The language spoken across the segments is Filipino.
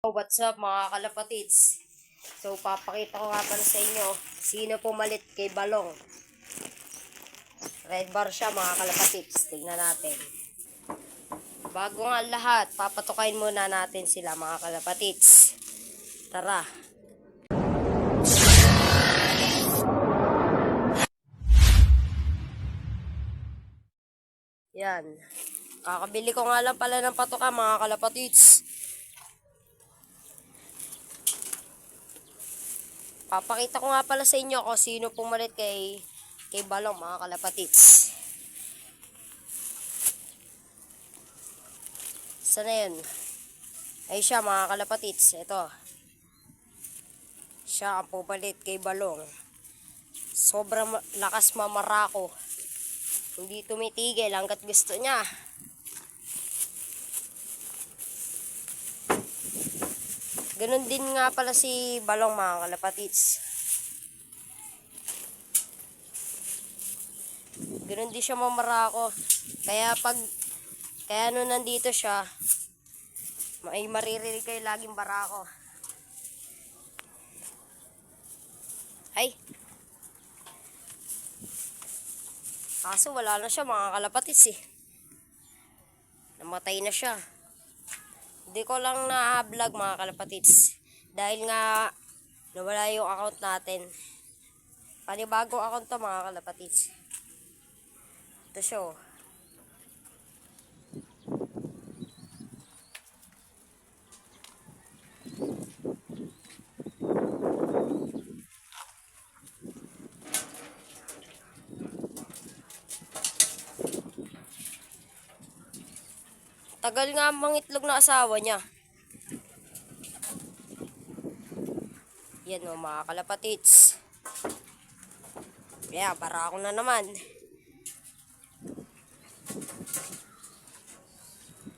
What's up mga kalapatids? So papakita ko nga pala sa inyo sino pumalit kay Balong. Red bar siya mga kalapatids. Tingnan natin. Bago nga lahat, papatukain muna natin sila mga kalapatids. Tara. Yan. Kakabili ko nga lang pala ng patuka mga kalapatids. Papakita ko nga pala sa inyo kung sino pumalit kay Balong mga kalapatids. Sana yun? Ay siya mga kalapatids. Ito. Siya ang pumalit kay Balong. Sobrang lakas mamarako. Hindi tumitigil hanggat gusto niya. Ganun din nga pala si Balong mga kalapatids. Ganun din siya mamarako. Kaya nung nandito siya, may maririnig kayo laging barako. Ay! Kaso wala na siya mga kalapatids eh. Namatay na siya. Hindi ko lang na-vlog mga kalapatids. Dahil nga nawala yung account natin. Panibagong account to mga kalapatids. Ito siya oh. Tagal nga mangitlog na asawa niya. Yan o mga kalapatids. Kaya para ako na naman.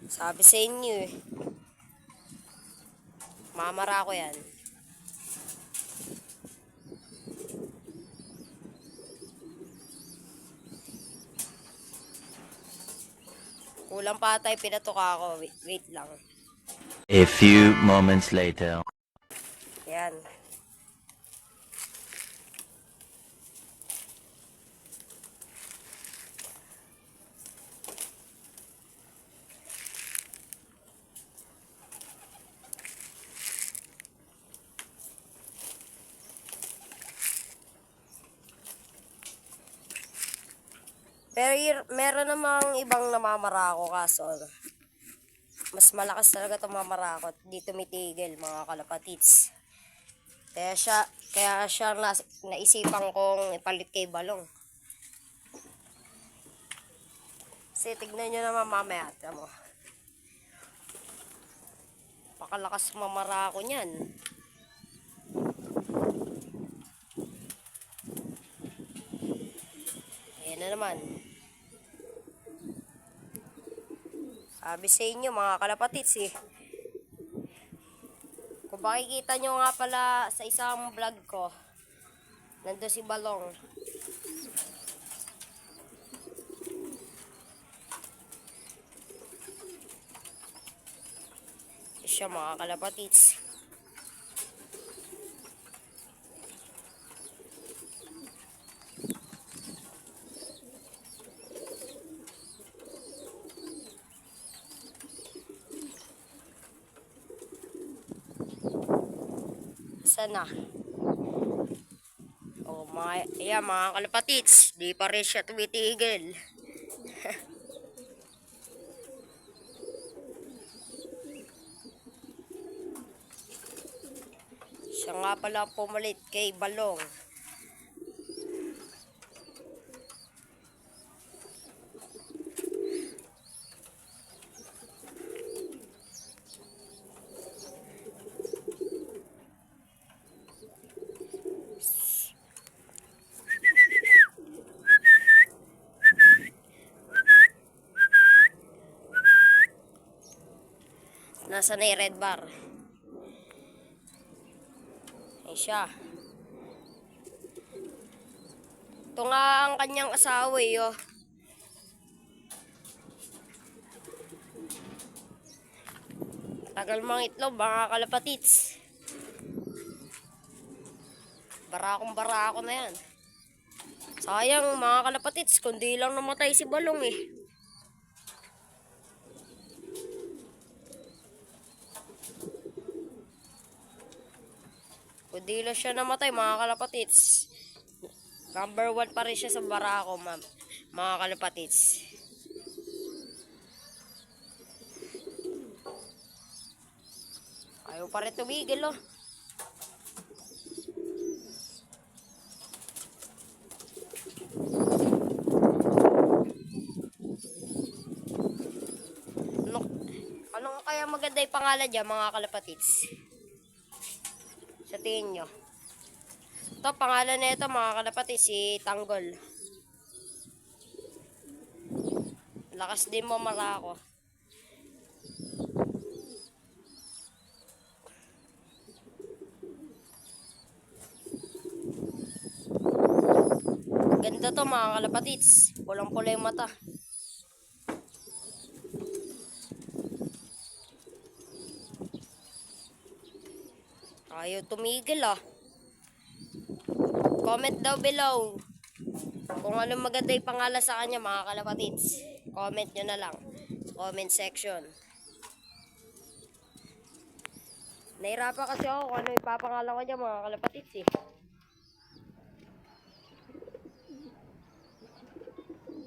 Sabi sa inyo eh. Mamara ko yan. Kulang pa tayo, pinatuka ako. Wait lang. A few moments later. Yan. Pero meron namang ibang namamarako kaso mas malakas talaga itong mamarakot. Di tumitigil mga kalapatids. Kaya siya naisipan kong ipalit kay Balong. Kasi tignan nyo naman mamaya. Tama mo. Pakalakas mamarako niyan. Ayan na naman. Sabi sa inyo mga kalapatids eh. Kung makikita nyo nga pala sa isang vlog ko, nandun si Balong. Siya mga kalapatids. Sana. Oh, mga kalapatids, di pa rin siya tumitigil. Siya nga pala pumalit kay Balong. Nasa na yung red bar. Ay siya. Ito nga ang kanyang asawa eh oh. Tagal mga itlog, mga kalapatits. Barako na yan. Sayang mga kalapatits, kundi lang namatay si Balong eh. Kundi lang siya namatay mga kalapatits. Number 1 pa rin siya sa barako, ma'am. Mga kalapatits. Ayaw pa rin tumigil, oh. Ano kaya maganda yung pangalan dyan, mga kalapatits? Sa tingin nyo. Ito, pangalan na ito, mga kalapatits, si Tanggol. Lakas din mo marako. Ganda to mga kalapatits. Pulang-pula yung mata. Ayaw tumigil ah. Comment daw below kung ano maganda yung pangalan sa kanya mga kalapatits. Comment nyo na lang. Comment section. Nahirapan kasi ako kung ano ipapangalan ko dyan mga kalapatits eh.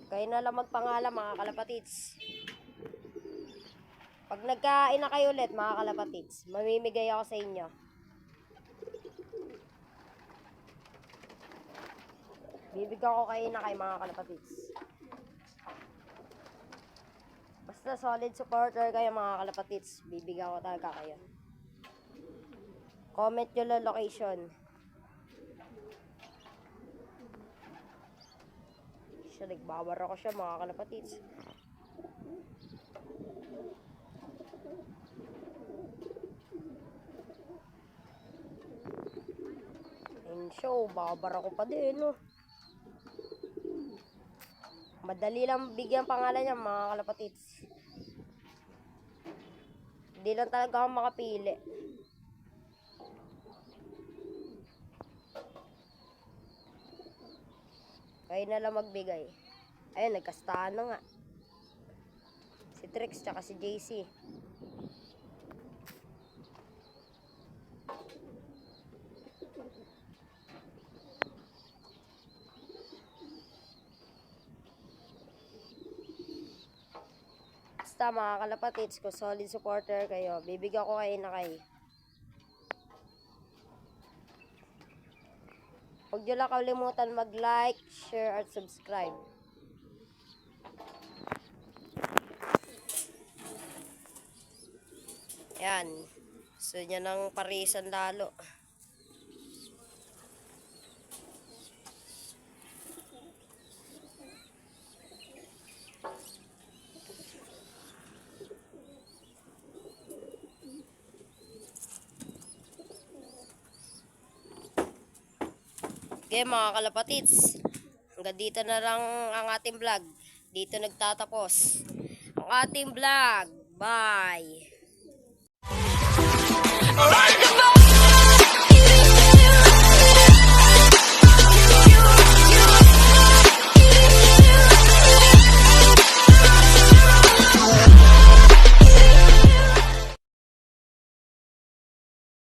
Kayo na lang magpangalan mga kalapatits. Pag nagkain na kayo ulit mga kalapatits, mamimigay ako sa inyo. Bibigyan ko kayo na kay mga kalapatits. Basta solid supporter kayo mga kalapatits, bibigyan ko talaga kayo. Comment nyo lang location. Siya, nagbabar ako siya mga kalapatits. And show, babar ako pa din, no? Madali lang bigyan pangalan niya mga kalapatits. Hindi lang talaga ako makapili. Kayo na lang magbigay. Ayun, nagkastahan na nga. Si Trix tsaka si JC. Basta mga kalapatits, kung solid supporter kayo, bibigyan ko kayo na kayo. Huwag nyo lang kalimutan mag-like, share, at subscribe. Yan. Gusto nyo ng parisan lalo. Okay mga kalapatits, hanggang dito na lang ang ating vlog. Dito nagtatapos ang ating vlog. Bye!